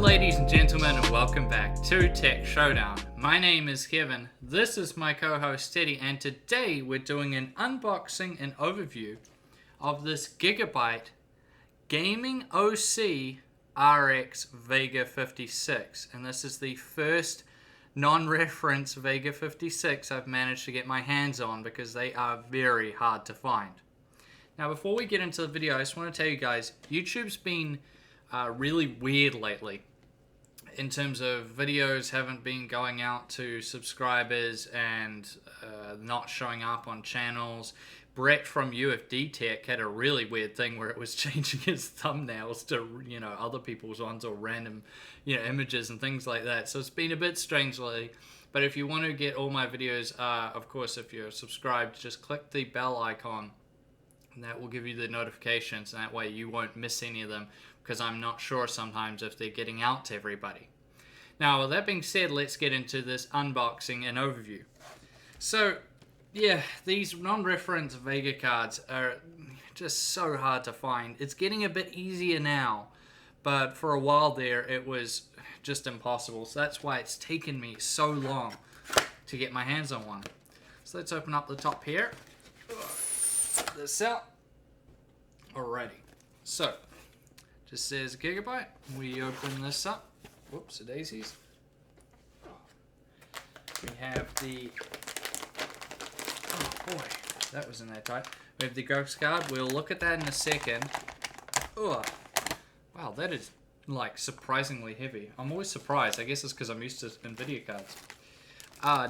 ladies and gentlemen, and welcome back to Tech Showdown. My name is Kevin, this is my co-host Teddy, and today we're doing an unboxing and overview of this Gigabyte Gaming OC RX Vega 56. And this is the first non-reference Vega 56 I've managed to get my hands on because they are very hard to find. Now before we get into the video, I just want to tell you guys, YouTube's been really weird lately in terms of videos haven't been going out to subscribers and not showing up on channels. Brett from UFD Tech had a really weird thing where it was changing his thumbnails to, you know, other people's ones or random, you know, images and things like that. So it's been a bit strange lately. But if you want to get all my videos, of course, if you're subscribed, just click the bell icon. And that will give you the notifications, and that way you won't miss any of them, because I'm not sure sometimes if they're getting out to everybody. Now, with that being said, let's get into this unboxing and overview. So, yeah, these non-reference Vega cards are just so hard to find. It's getting a bit easier now, but for a while there, it was just impossible. So that's why it's taken me so long to get my hands on one. So let's open up the top here. This out. Alrighty. So, just says Gigabyte. We open this up. Whoops, daisies. We have the... Oh boy, that was in there tight. We have the graphics card. We'll look at that in a second. Oh, wow, that is like surprisingly heavy. I'm always surprised. I guess it's because I'm used to NVIDIA cards.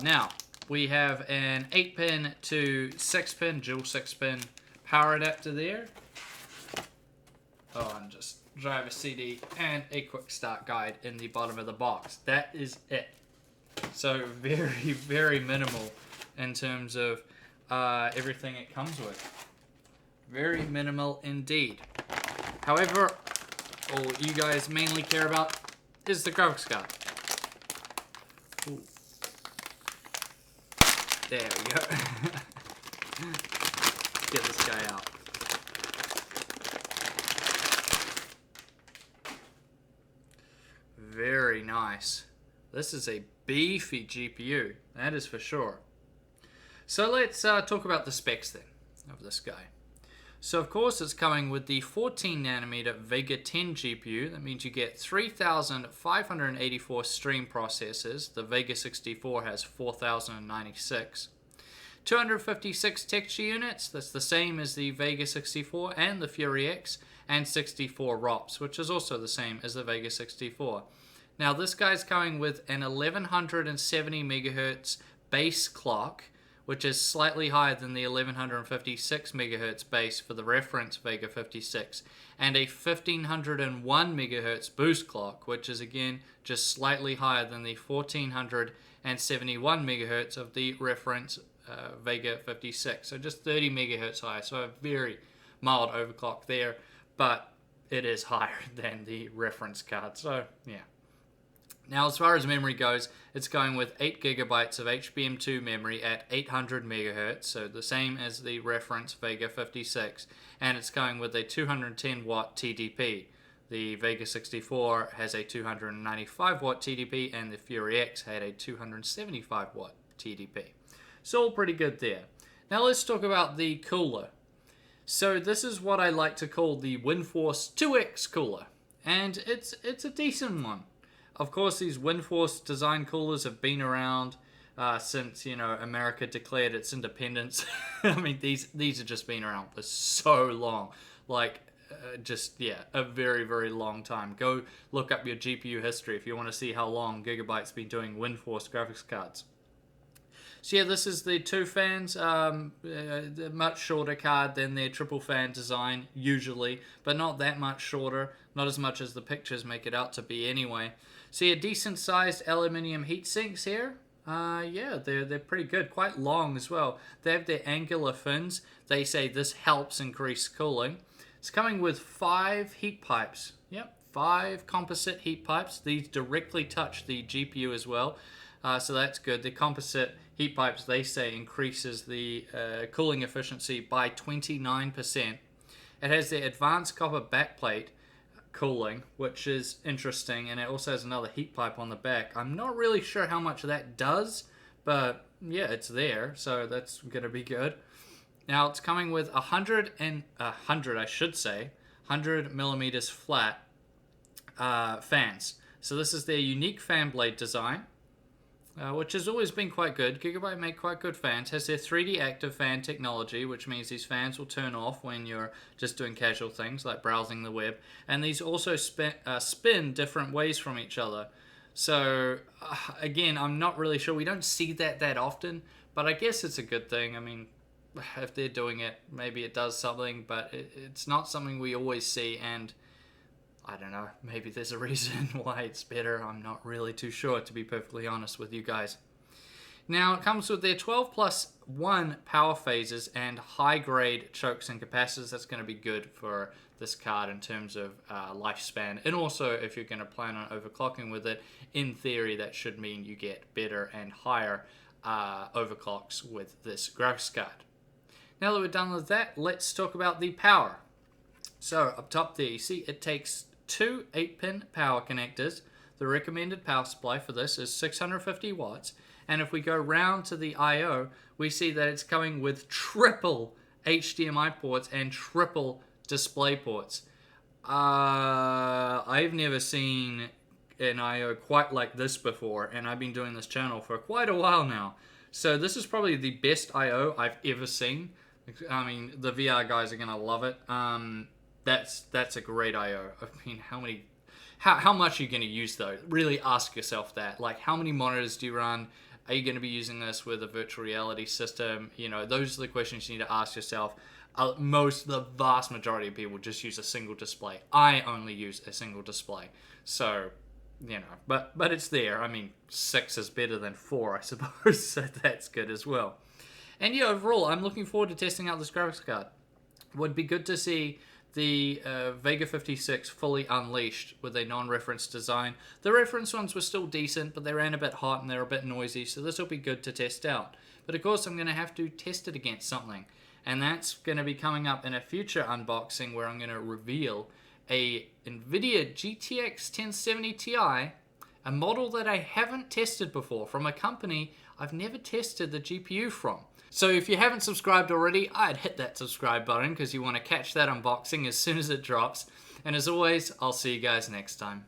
Now, we have an 8-pin to 6-pin, dual 6-pin power adapter there. Oh, and just driver CD and a quick start guide in the bottom of the box. That is it. So very, very minimal in terms of everything it comes with. Very minimal indeed. However, all you guys mainly care about is the graphics card. Ooh. There we go. Get this guy out. Very nice. This is a beefy GPU, that is for sure. So let's talk about the specs then of this guy. So of course it's coming with the 14nm Vega 10 GPU. That means you get 3,584 stream processors. The Vega 64 has 4,096. 256 texture units, that's the same as the Vega 64 and the Fury X, and 64 ROPS, which is also the same as the Vega 64. Now this guy's coming with an 1170 MHz base clock, which is slightly higher than the 1156 MHz base for the reference Vega 56, and a 1501 MHz boost clock, which is again just slightly higher than the 1471 MHz of the reference Vega 56, so just 30 MHz higher, so a very mild overclock there, but it is higher than the reference card, so yeah. Now as far as memory goes, it's going with 8 GB of HBM2 memory at 800 MHz, so the same as the reference Vega 56, and it's going with a 210 watt TDP. The Vega 64 has a 295 watt TDP, and the Fury X had a 275 watt TDP. So all pretty good there. Now let's talk about the cooler. So this is what I like to call the WindForce 2X cooler, and it's a decent one. Of course, these WindForce design coolers have been around since, you know, America declared its independence. I mean, these have just been around for so long, like just yeah, a very, very long time. Go look up your GPU history if you want to see how long Gigabyte's been doing WindForce graphics cards. So yeah, this is the 2 fans, much shorter card than their triple fan design usually, but not that much shorter, not as much as the pictures make it out to be anyway. So yeah, decent sized aluminium heat sinks here. Yeah, they're pretty good, quite long as well. They have their angular fins. They say this helps increase cooling. It's coming with 5 heat pipes. Yep, 5 composite heat pipes. These directly touch the GPU as well. So that's good. The composite heat pipes, they say, increases the cooling efficiency by 29%. It has the advanced copper backplate, cooling, which is interesting, and it also has another heat pipe on the back. I'm not really sure how much that does, but yeah, it's there, so that's gonna be good. Now it's coming with 100 millimeters flat fans. So this is their unique fan blade design, which has always been quite good. Gigabyte make quite good fans. Has their 3D active fan technology, which means these fans will turn off when you're just doing casual things like browsing the web. And these also spin different ways from each other. So again, I'm not really sure. We don't see that often, but I guess it's a good thing. I mean, if they're doing it, maybe it does something, but it's not something we always see, and I don't know, maybe there's a reason why it's better. I'm not really too sure, to be perfectly honest with you guys. Now, it comes with their 12+1 power phases and high-grade chokes and capacitors. That's going to be good for this card in terms of lifespan. And also, if you're going to plan on overclocking with it, in theory, that should mean you get better and higher overclocks with this graphics card. Now that we're done with that, let's talk about the power. So, up top there, you see it takes two 8-pin power connectors. The recommended power supply for this is 650 watts. And if we go round to the I/O, we see that it's coming with triple HDMI ports and triple display ports. I've never seen an I/O quite like this before, and I've been doing this channel for quite a while now. So this is probably the best I/O I've ever seen. I mean, the VR guys are going to love it. That's a great I/O. I mean, how much are you going to use though? Really ask yourself that. Like, how many monitors do you run? Are you going to be using this with a virtual reality system? You know, those are the questions you need to ask yourself. The vast majority of people just use a single display. I only use a single display. So, you know, but it's there. I mean, 6 is better than 4, I suppose. So that's good as well. And yeah, overall, I'm looking forward to testing out this graphics card. Would be good to see the Vega 56 fully unleashed with a non-reference design. The reference ones were still decent, but they ran a bit hot and they're a bit noisy, so this will be good to test out. But of course, I'm going to have to test it against something, and that's going to be coming up in a future unboxing where I'm going to reveal a NVIDIA GTX 1070 Ti, a model that I haven't tested before from a company I've never tested the GPU from. So if you haven't subscribed already, I'd hit that subscribe button because you want to catch that unboxing as soon as it drops. And as always, I'll see you guys next time.